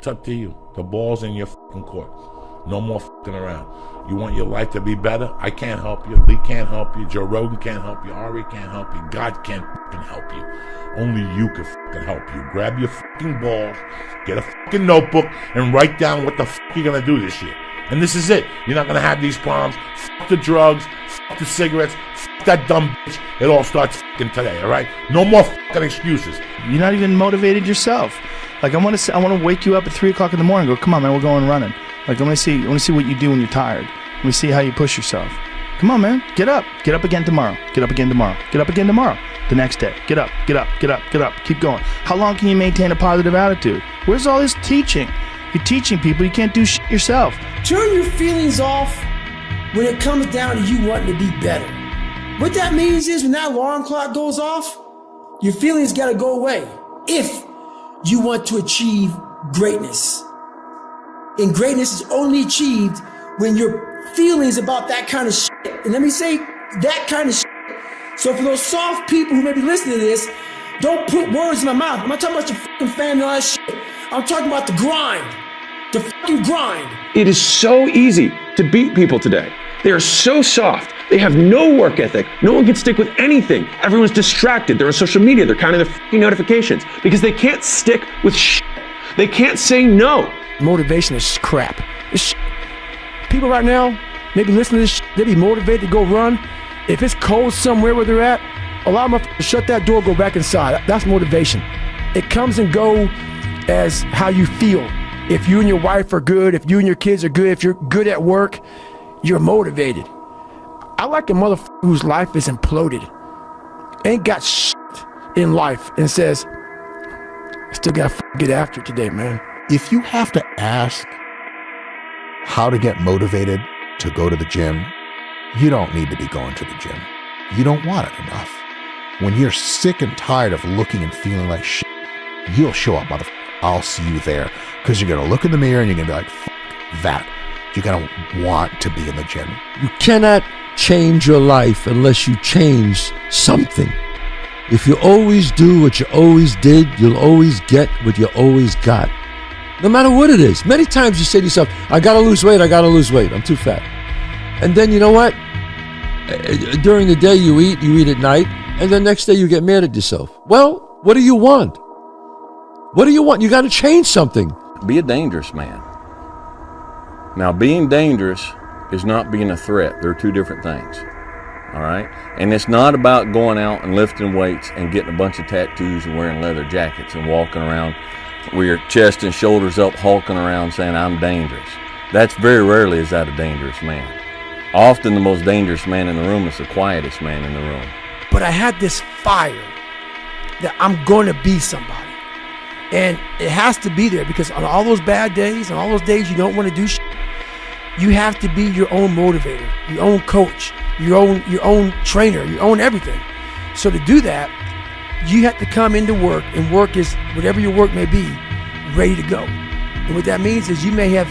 It's up to you. The ball's in your fucking court. No more fucking around. You want your life to be better? I can't help you. Lee can't help you. Joe Rogan can't help you. Ari can't help you. God can't fucking help you. Only you can fucking help you. Grab your fucking balls, get a fucking notebook, and write down what the fuck you're gonna do this year. And this is it. You're not gonna have these problems. Fuck the drugs. Fuck the cigarettes. Fuck that dumb bitch. It all starts fucking today, all right? No more fucking excuses. You're not even motivated yourself. Like I want to wake you up at 3 o'clock in the morning and go, come on, man, we're going running. Like I want to see what you do when you're tired. Let me see how you push yourself. Come on, man, get up again tomorrow. Get up again tomorrow. Get up again tomorrow. The next day, get up. Keep going. How long can you maintain a positive attitude? Where's all this teaching? You're teaching people. You can't do shit yourself. Turn your feelings off when it comes down to you wanting to be better. What that means is when that alarm clock goes off, your feelings got to go away. If you want to achieve greatness. And greatness is only achieved when your feelings about that kind of shit. And let me say that kind of shit. So for those soft people who may be listening to this, don't put words in my mouth. I'm not talking about your fucking family and all that shit. I'm talking about the grind. The fucking grind. It is so easy to beat people today. They are so soft. They have no work ethic. No one can stick with anything. Everyone's distracted. They're on social media. They're counting their fucking notifications because they can't stick with shit. They can't say no. Motivation is crap. It's shit. People right now, maybe listening to this shit, they be motivated to go run. If it's cold somewhere where they're at, allow them to shut that door, go back inside. That's motivation. It comes and go as how you feel. If you and your wife are good, if you and your kids are good, if you're good at work, you're motivated. I like a motherfucker whose life is imploded, ain't got shit in life, and says, I still gotta get after it today, man. If you have to ask how to get motivated to go to the gym, you don't need to be going to the gym. You don't want it enough. When you're sick and tired of looking and feeling like shit, you'll show up, motherfucker. I'll see you there. Because you're going to look in the mirror and you're going to be like, fuck that. You're going to want to be in the gym. You cannot change your life unless you change something. If you always do what you always did, you'll always get what you always got. No matter what it is. Many times you say to yourself, I gotta lose weight, I'm too fat. And then you know what? During the day you eat at night, and the next day you get mad at yourself. Well, what do you want? What do you want? You gotta change something. Be a dangerous man. Now, being dangerous is not being a threat. They're two different things. All right? And it's not about going out and lifting weights and getting a bunch of tattoos and wearing leather jackets and walking around with your chest and shoulders up, hulking around saying, I'm dangerous. That's very rarely is that a dangerous man. Often the most dangerous man in the room is the quietest man in the room. But I had this fire that I'm going to be somebody. And it has to be there because on all those bad days, on all those days you don't want to do shit, you have to be your own motivator, your own coach, your own trainer, your own everything. So to do that, you have to come into work, and work is whatever your work may be, ready to go. And what that means is you may have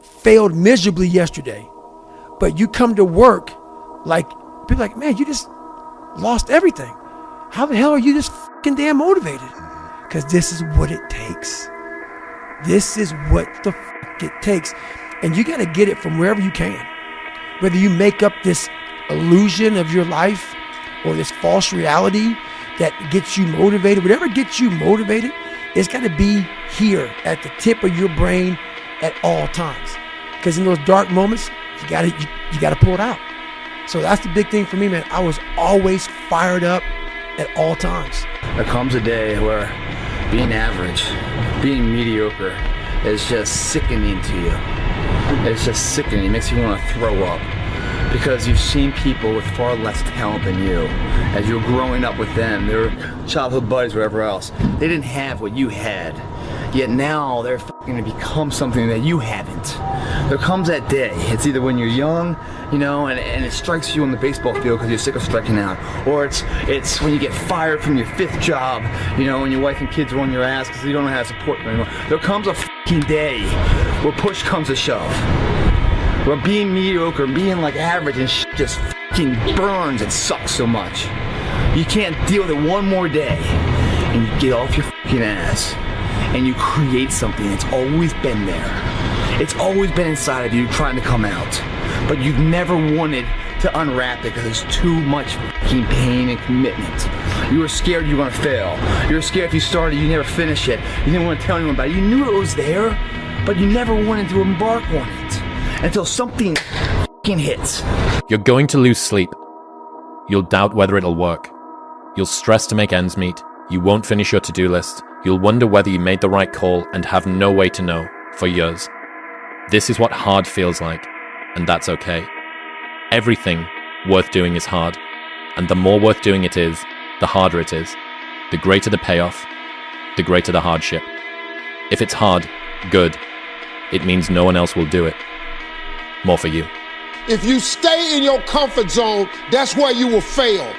failed miserably yesterday, but you come to work like, people like, man, you just lost everything. How the hell are you just fucking damn motivated? Because this is what it takes. This is what the fuck it takes. And you got to get it from wherever you can. Whether you make up this illusion of your life or this false reality that gets you motivated, whatever gets you motivated, it's got to be here at the tip of your brain at all times. Because in those dark moments, you got to pull it out. So that's the big thing for me, man. I was always fired up at all times. There comes a day where being average, being mediocre is just sickening to you. It's just sickening. It makes you want to throw up. Because you've seen people with far less talent than you. As you're growing up with them, their childhood buddies, whatever else, they didn't have what you had. Yet now they're going to become something that you haven't. There comes that day. It's either when you're young, and it strikes you on the baseball field because you're sick of striking out, or it's when you get fired from your 5th job, and your wife and kids are on your ass because you don't know how to support them anymore. There comes a fucking day where push comes to shove. Where being mediocre, being like average and shit just fucking burns and sucks so much. You can't deal with it one more day, and you get off your fucking ass, and you create something that's always been there. It's always been inside of you trying to come out, but you've never wanted to unwrap it because there's too much fucking pain and commitment. You were scared you were gonna fail. You were scared if you started, you never finish it. You didn't want to tell anyone about it. You knew it was there, but you never wanted to embark on it until something fucking hits. You're going to lose sleep. You'll doubt whether it'll work. You'll stress to make ends meet. You won't finish your to-do list. You'll wonder whether you made the right call and have no way to know for years. This is what hard feels like, and that's okay. Everything worth doing is hard, and the more worth doing it is, the harder it is. The greater the payoff, the greater the hardship. If it's hard, good. It means no one else will do it. More for you. If you stay in your comfort zone, that's where you will fail.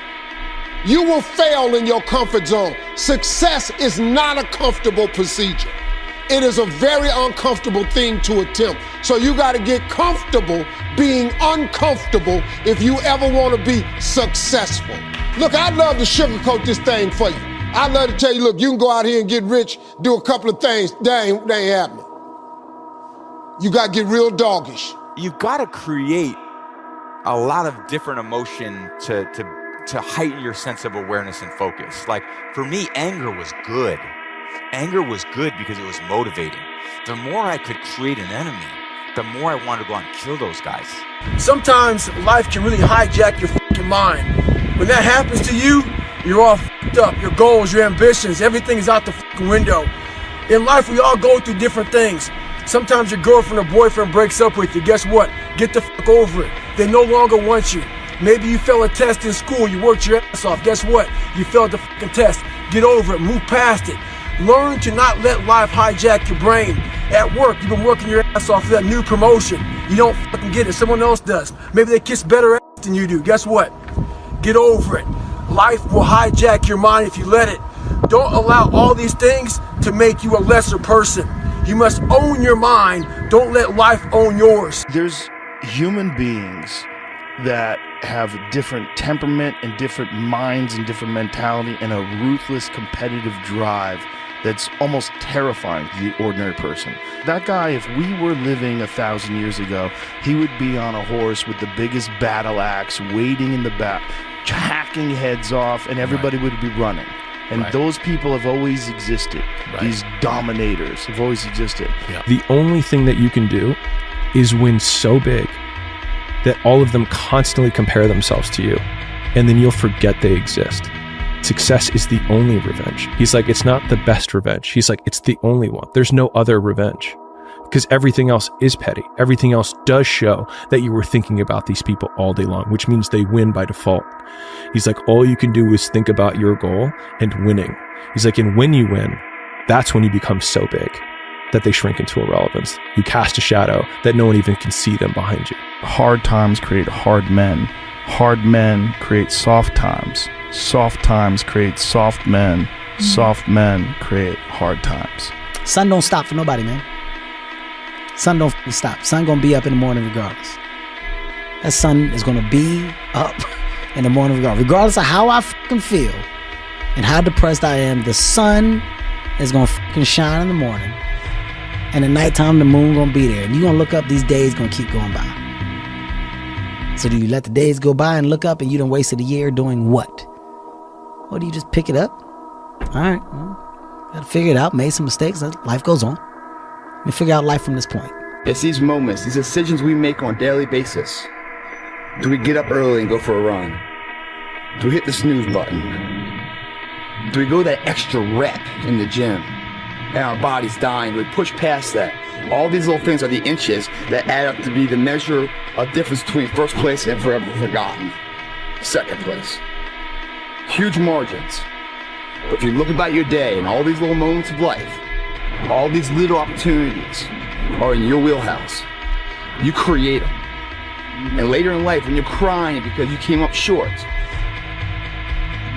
You will fail in your comfort zone. Success is not a comfortable procedure. It is a very uncomfortable thing to attempt. So you got to get comfortable being uncomfortable if you ever want to be successful. Look, I'd love to sugarcoat this thing for you. I'd love to tell you, look, you can go out here and get rich, do a couple of things. That ain't happening. You got to get real doggish. You've got to create a lot of different emotion to heighten your sense of awareness and focus. Like, for me, anger was good. Anger was good because it was motivating. The more I could create an enemy, the more I wanted to go out and kill those guys. Sometimes life can really hijack your fucking mind. When that happens to you, you're all fucked up. Your goals, your ambitions, everything is out the fucking window. In life, we all go through different things. Sometimes your girlfriend or boyfriend breaks up with you. Guess what? Get the fuck over it. They no longer want you. Maybe you failed a test in school. You worked your ass off. Guess what? You failed the fucking test. Get over it. Move past it. Learn to not let life hijack your brain. At work, you've been working your ass off for that new promotion. You don't fucking get it. Someone else does. Maybe they kiss better ass than you do. Guess what? Get over it. Life will hijack your mind if you let it. Don't allow all these things to make you a lesser person. You must own your mind. Don't let life own yours. There's human beings that have different temperament and different minds and different mentality and a ruthless competitive drive that's almost terrifying to the ordinary person. That guy, if we were living 1,000 years ago, he would be on a horse with the biggest battle axe, waiting in the back, hacking heads off, and everybody would be running. And those people have always existed. These dominators have always existed. The only thing that you can do is win so big that all of them constantly compare themselves to you, and then you'll forget they exist. Success is the only revenge. He's like, it's not the best revenge. He's like, it's the only one. There's no other revenge. Because everything else is petty. Everything else does show that you were thinking about these people all day long, which means they win by default. He's like, all you can do is think about your goal and winning. He's like, and when you win, that's when you become so big that they shrink into irrelevance. You cast a shadow that no one even can see them behind you. Hard times create hard men. Hard men create soft times. Soft times create soft men. Soft men create hard times. Sun don't stop for nobody, man. Sun don't stop. Sun gonna be up in the morning regardless. That sun is gonna be up in the morning regardless of how I fucking feel and how depressed I am. The sun is gonna fucking shine in the morning, and at nighttime the moon gonna be there, and you gonna look up. These days gonna keep going by. So do you let the days go by and look up and you done wasted a year doing what? Or do you just pick it up? All right, well, gotta figure it out. Made some mistakes. Life goes on. Let me figure out life from this point. It's these moments, these decisions we make on a daily basis. Do we get up early and go for a run? Do we hit the snooze button? Do we go that extra rep in the gym and our body's dying? Do we push past that? All these little things are the inches that add up to be the measure of difference between first place and forever forgotten. Second place. Huge margins. But if you look about your day and all these little moments of life, all these little opportunities are in your wheelhouse. You create them. And later in life, when you're crying because you came up short,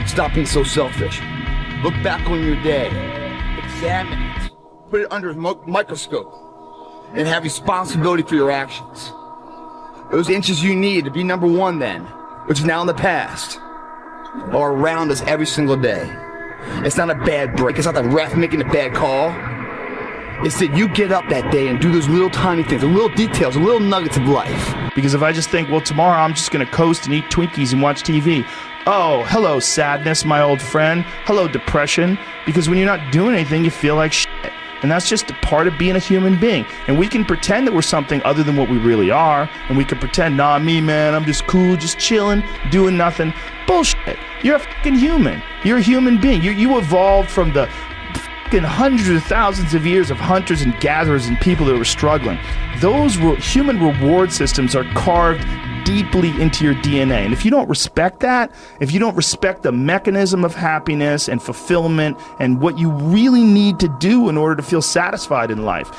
stop being so selfish. Look back on your day, examine it, put it under a microscope, and have responsibility for your actions. Those inches you need to be number one then, which is now in the past, are around us every single day. It's not a bad break. It's not the ref making a bad call. is that you get up that day and do those little tiny things, the little details, the little nuggets of life. Because if I just think, well, tomorrow I'm just going to coast and eat Twinkies and watch TV. Oh, hello, sadness, my old friend. Hello, depression. Because when you're not doing anything, you feel like shit. And that's just a part of being a human being. And we can pretend that we're something other than what we really are. And we can pretend, nah, me, man, I'm just cool, just chilling, doing nothing. Bullshit. You're a fucking human. You're a human being. You evolved from the fucking hundreds of thousands of years of hunters and gatherers and people that were struggling. Those human reward systems are carved deeply into your DNA. And if you don't respect that, if you don't respect the mechanism of happiness and fulfillment and what you really need to do in order to feel satisfied in life,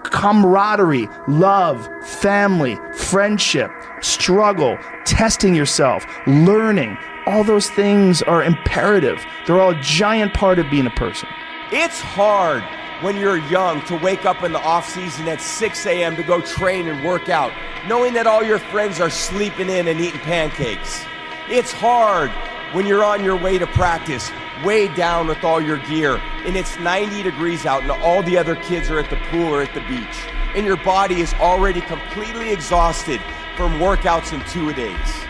camaraderie, love, family, friendship, struggle, testing yourself, learning, all those things are imperative. They're all a giant part of being a person. It's hard when you're young to wake up in the off season at 6 a.m. to go train and work out, knowing that all your friends are sleeping in and eating pancakes. It's hard when you're on your way to practice, weighed down with all your gear, and it's 90 degrees out and all the other kids are at the pool or at the beach, and your body is already completely exhausted from workouts in 2 days.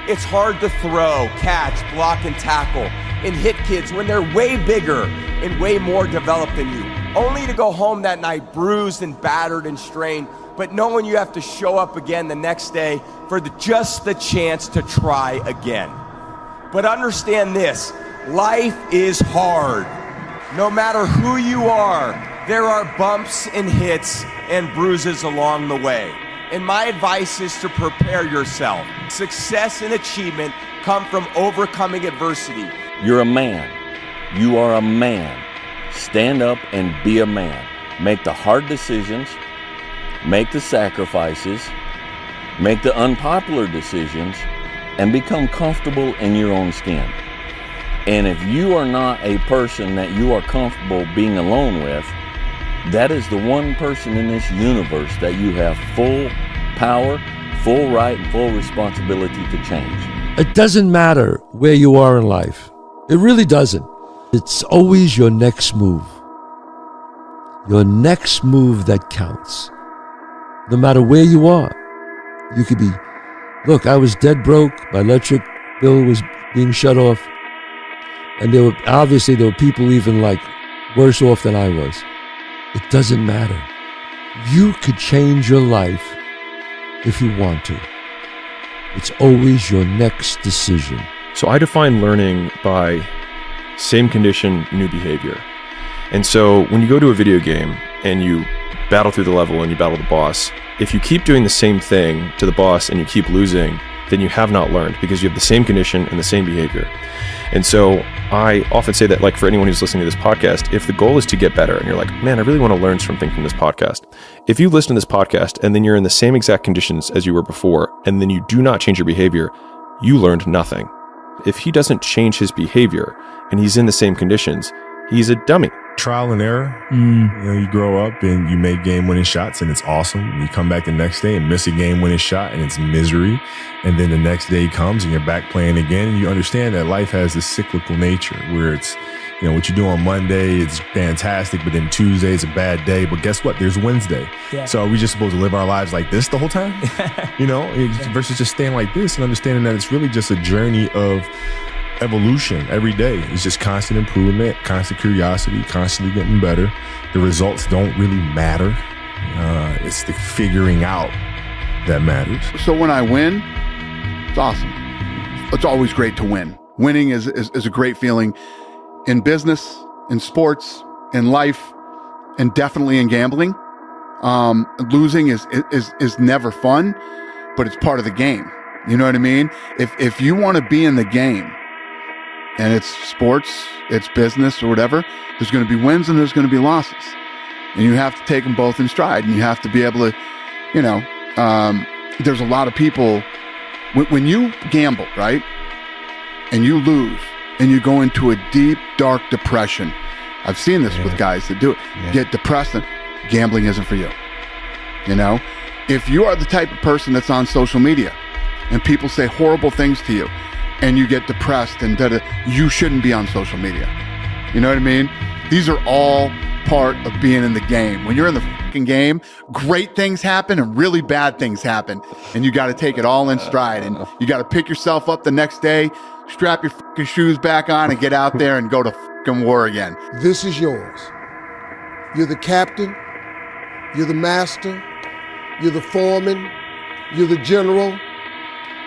It's hard to throw, catch, block, and tackle, and hit kids when they're way bigger and way more developed than you, only to go home that night bruised and battered and strained, but knowing you have to show up again the next day for just the chance to try again. But understand this, life is hard. No matter who you are, there are bumps and hits and bruises along the way. And my advice is to prepare yourself. Success and achievement come from overcoming adversity. You're a man. You are a man. Stand up and be a man. Make the hard decisions. Make the sacrifices. Make the unpopular decisions. And become comfortable in your own skin. And if you are not a person that you are comfortable being alone with, that is the one person in this universe that you have full power, full right, and full responsibility to change. It doesn't matter where you are in life. It really doesn't. It's always your next move. Your next move that counts. No matter where you are. You could be, look, I was dead broke. My electric bill was being shut off. And there were people even like worse off than I was. It doesn't matter. You could change your life if you want to. It's always your next decision. So I define learning by same condition, new behavior. And so when you go to a video game and you battle through the level and you battle the boss, if you keep doing the same thing to the boss and you keep losing, then you have not learned because you have the same condition and the same behavior. And so I often say that, like, for anyone who's listening to this podcast, if the goal is to get better and you're like, man, I really want to learn something from this podcast. If you listen to this podcast and then you're in the same exact conditions as you were before, and then you do not change your behavior, you learned nothing. If he doesn't change his behavior and he's in the same conditions, he's a dummy. Trial and error. You know, you grow up and you make game-winning shots and it's awesome. You come back the next day and miss a game-winning shot and it's misery. And then the next day comes and you're back playing again. And you understand that life has this cyclical nature where it's, you know, what you do on Monday, it's fantastic, but then Tuesday is a bad day. But guess what? There's Wednesday. Yeah. So are we just supposed to live our lives like this the whole time? You know, versus just staying like this and understanding that it's really just a journey of evolution every day. It's just constant improvement, constant curiosity, constantly getting better. The results don't really matter. It's the figuring out that matters. So when I win, it's awesome. It's always great to win. Winning is a great feeling in business, in sports, in life, and definitely in gambling. Losing is never fun, but it's part of the game. You know what I mean? If you want to be in the game, and it's sports, it's business, or whatever, there's going to be wins and there's going to be losses. And you have to take them both in stride. And you have to be able to, you know, there's a lot of people, when you gamble, right, and you lose, and you go into a deep, dark depression. I've seen this with guys that do it. Get depressed, and gambling isn't for you. You know? If you are the type of person that's on social media, and people say horrible things to you, and you get depressed and you shouldn't be on social media. You know what I mean? These are all part of being in the game. When you're in the fucking game, great things happen and really bad things happen. And you got to take it all in stride. And you got to pick yourself up the next day, strap your fucking shoes back on and get out there and go to fucking war again. This is yours. You're the captain. You're the master. You're the foreman. You're the general.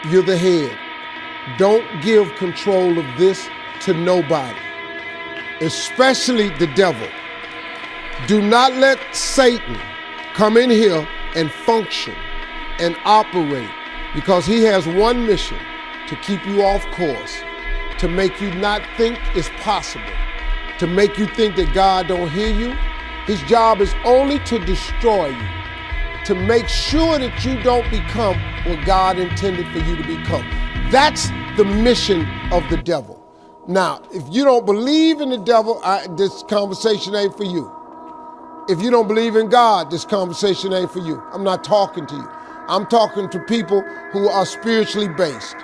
You're the head. Don't give control of this to nobody, especially the devil. Do not let Satan come in here and function and operate, because he has one mission: to keep you off course, to make you not think it's possible, to make you think that God don't hear you. His job is only to destroy you, to make sure that you don't become what God intended for you to become. That's the mission of the devil. Now, if you don't believe in the devil, this conversation ain't for you. If you don't believe in God, this conversation ain't for you. I'm not talking to you. I'm talking to people who are spiritually based.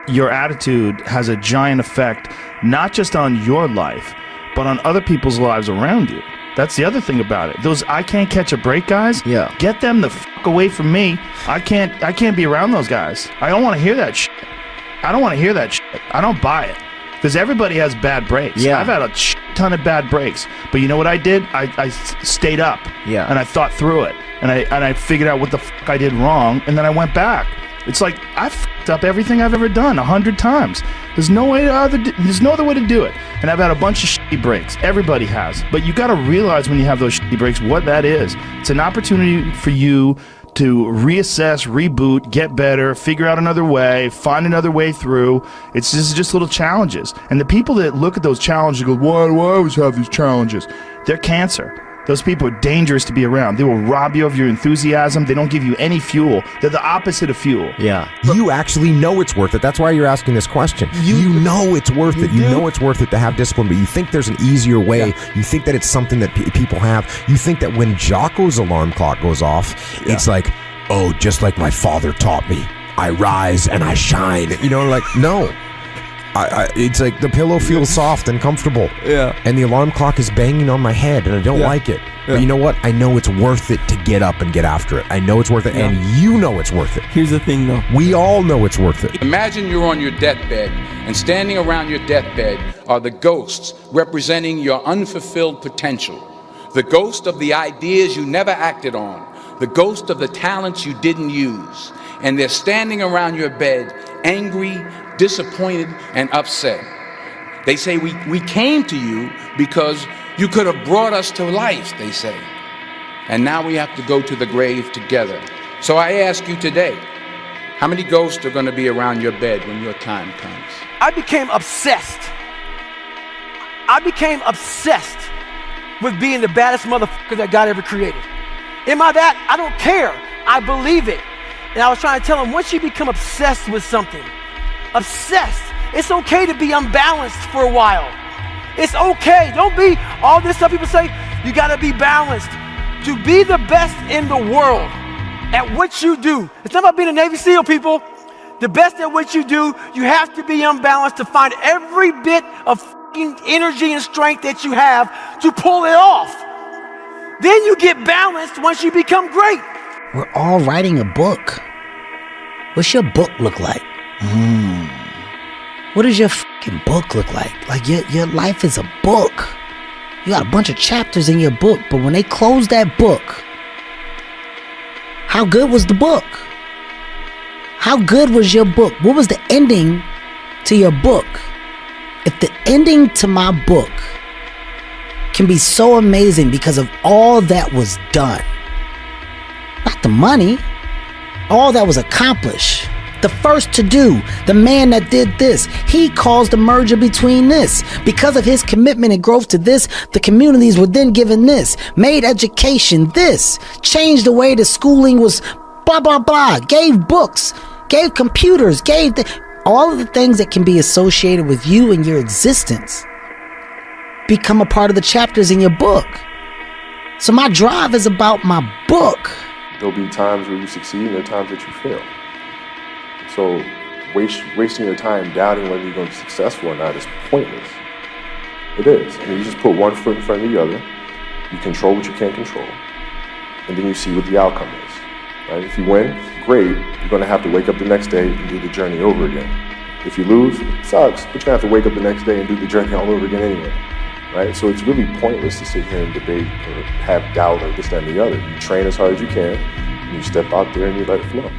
Your attitude has a giant effect, not just on your life, but on other people's lives around you. That's the other thing about it. Those I can't catch a break guys, get them the fuck away from me. I can't be around those guys. I don't want to hear that shit. I don't want to hear that shit. I don't buy it. Because everybody has bad breaks. I've had a ton of bad breaks. But you know what I did? I stayed up. And I thought through it. And I figured out what the fuck I did wrong. And then I went back. It's like, I fucked up everything I've ever done 100 times. There's no other way to do it. And I've had a bunch of shitty breaks. Everybody has. But you got to realize when you have those shitty breaks what that is. It's an opportunity for you to reassess, reboot, get better, figure out another way, find another way through. It's just little challenges. And the people that look at those challenges and go, why do I always have these challenges? They're cancer. Those people are dangerous to be around. They will rob you of your enthusiasm. They don't give you any fuel. They're the opposite of fuel. Yeah. You actually know it's worth it. That's why you're asking this question. You know it's worth it. You know it's worth it to have discipline, but you think there's an easier way. You think that it's something that people have. You think that when Jocko's alarm clock goes off, it's like, oh, just like my father taught me, I rise and I shine. You know, like, no. It's like the pillow feels soft and comfortable. And the alarm clock is banging on my head and I don't like it. But you know what? I know it's worth it to get up and get after it. I know it's worth it, and you know it's worth it. Here's the thing, though. We all know it's worth it. Imagine you're on your deathbed, and standing around your deathbed are the ghosts representing your unfulfilled potential. The ghost of the ideas you never acted on. The ghost of the talents you didn't use. And they're standing around your bed, angry, disappointed, and upset. They say, we came to you because you could have brought us to life, they say. And now we have to go to the grave together. So I ask you today, how many ghosts are going to be around your bed when your time comes? I became obsessed. With being the baddest motherfucker that God ever created. Am I that? I don't care. I believe it. And I was trying to tell him, once you become obsessed with something, it's okay to be unbalanced for a while. It's okay. Don't be all this stuff people say, you got to be balanced. To be the best in the world at what you do. It's not about being a Navy SEAL, people. The best at what you do, you have to be unbalanced to find every bit of energy and strength that you have to pull it off. Then you get balanced once you become great. We're all writing a book. What's your book look like? What does your fucking book look like? Like your life is a book. You got a bunch of chapters in your book, but when they close that book, how good was the book? How good was your book? What was the ending to your book? If the ending to my book can be so amazing because of all that was done, not the money, all that was accomplished, the first to do, the man that did this, he caused the merger between this. Because of his commitment and growth to this, the communities were then given this, made education this, changed the way the schooling was blah, blah, blah, gave books, gave computers, gave all of the things that can be associated with you and your existence become a part of the chapters in your book. So my drive is about my book. There'll be times where you succeed and there are times that you fail. So wasting your time doubting whether you're going to be successful or not is pointless. It is. I mean, you just put one foot in front of the other You control what you can't control, and then you see what the outcome is. Right? If you win, great. You're going to have to wake up the next day and do the journey over again. If you lose, it sucks, but you're going to have to wake up the next day and do the journey all over again anyway. Right? So it's really pointless to sit here and debate or have doubt or this, that, and the other. You train as hard as you can, and you step out there and you let it flow.